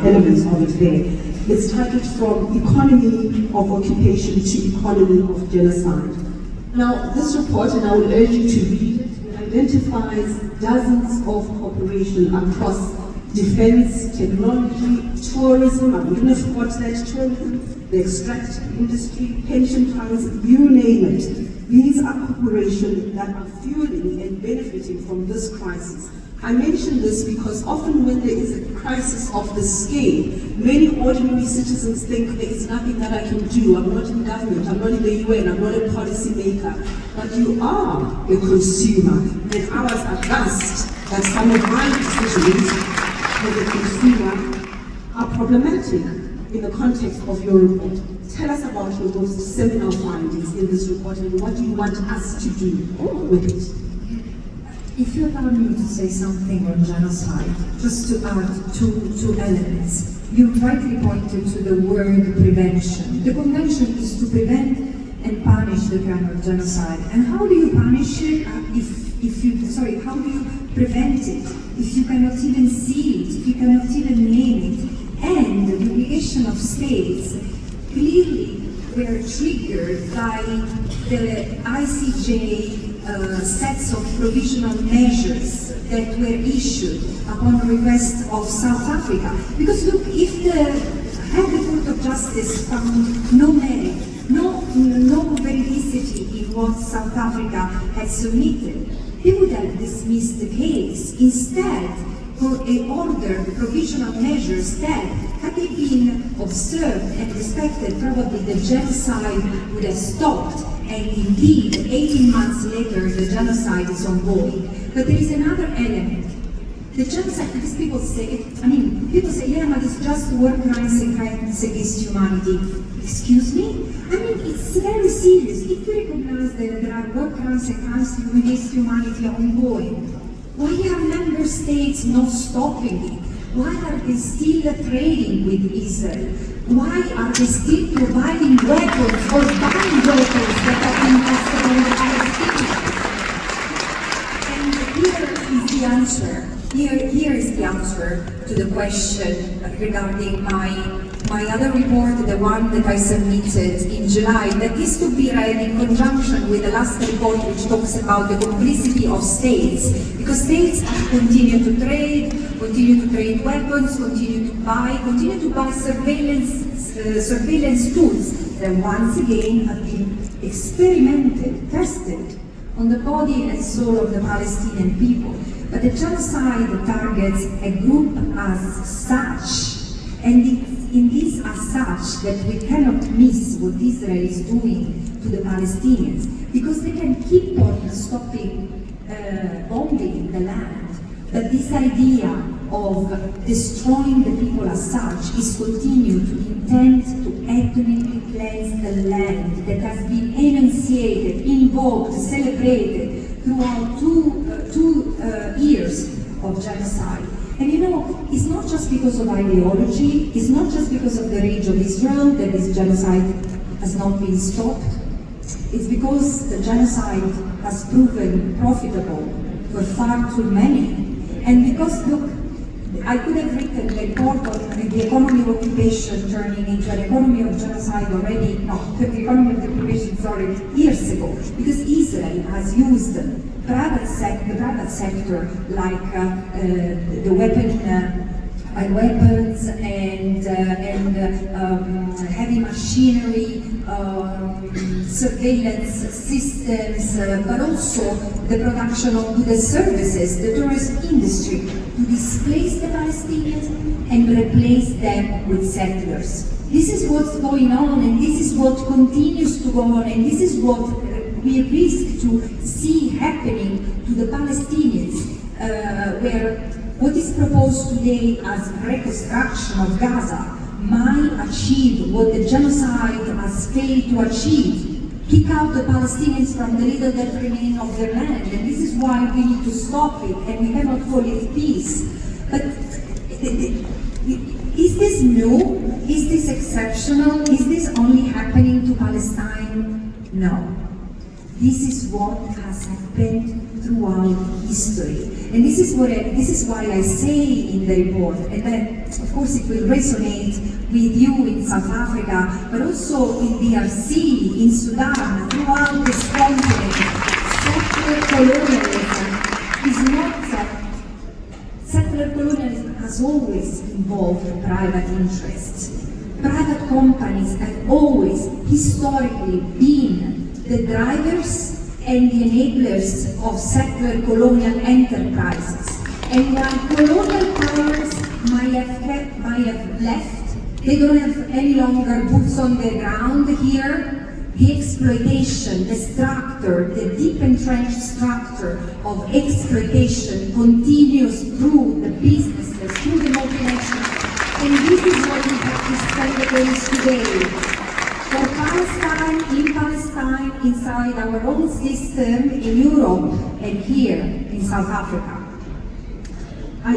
elements of it there. It's titled From Economy of Occupation to Economy of Genocide. Now, this report, and I would urge you to read it, identifies dozens of corporations across defense, technology, tourism, I wouldn't have thought that, tourism, the extract industry, pension funds, you name it. These are corporations that are fueling and benefiting from this crisis. I mention this because often when there is a crisis of this scale, many ordinary citizens think there is nothing that I can do. I'm not in government, I'm not in the UN, I'm not a policy maker. But you are a consumer, and I was aghast that some of my decisions as a consumer are problematic in the context of your report. Tell us about your most seminal findings in this report and what do you want us to do with it? If you allow me to say something on genocide, just to add two elements. You rightly pointed to the word prevention. The convention is to prevent and punish the crime of genocide. And how do you punish it how do you prevent it if you cannot even see it, if you cannot even name it? And the obligation of states clearly were triggered by the ICJ sets of provisional measures that were issued upon request of South Africa. Because look, if had the Court of Justice found no merit, no veridicity in what South Africa had submitted, they would have dismissed the case. Instead, for a ordered provisional measures that, had they been observed and respected, probably the genocide would have stopped. And indeed, 18 months later, the genocide is ongoing. But there is another element. The genocide, because people say, yeah, but it's just war crimes and crimes against humanity. Excuse me? I mean, it's very serious. If you recognize that there are war crimes and crimes against humanity ongoing, why are member states not stopping it? Why are they still trading with Israel? Why are they still providing weapons or buying weapons that are investable in Palestine? And here is the answer. Here is the answer to the question regarding my other report, the one that I submitted in July, that is to be read in conjunction with the last report which talks about the complicity of states, because states continue to trade weapons, continue to buy surveillance tools that once again have been experimented, tested on the body and soul of the Palestinian people. But the genocide targets a group as such, and it's in this as such that we cannot miss what Israel is doing to the Palestinians, because they can keep on stopping bombing the land. But this idea of destroying the people as such is continued to intend to ethnically cleanse the land that has been enunciated, invoked, celebrated throughout two years of genocide. And you know, it's not just because of ideology, it's not just because of the rage of Israel that this genocide has not been stopped. It's because the genocide has proven profitable for far too many. And because, look, I could have written a report on the economy of occupation turning into an economy of genocide already, the economy of occupation, years ago, because Israel has used the private sector, like the weapons and heavy machinery, surveillance systems, but also the production of goods services, the tourism industry, to displace the Palestinians and replace them with settlers. This is what's going on, and this is what continues to go on, and this is what we risk to see happening to the Palestinians, where what is proposed today as reconstruction of Gaza might achieve what the genocide has failed to achieve: kick out the Palestinians from the little that remain of their land. And this is why we need to stop it, and we cannot call it peace. But is this new? Is this exceptional? Is this only happening to Palestine? No. This is what has happened throughout history. And this is why I say in the report, and then of course it will resonate with you in South Africa, but also in DRC, in Sudan, throughout this continent. Settler colonialism has always involved private interests. Private companies have always historically been the drivers and the enablers of settler colonial enterprises. And while colonial powers might have left, they don't have any longer boots on the ground here. The exploitation, the structure, the deep entrenched structure of exploitation continues through the businesses, through the multinationals. And this is what we have to stand against today. For Palestine, in Palestine, inside our own system, in Europe, and here in South Africa.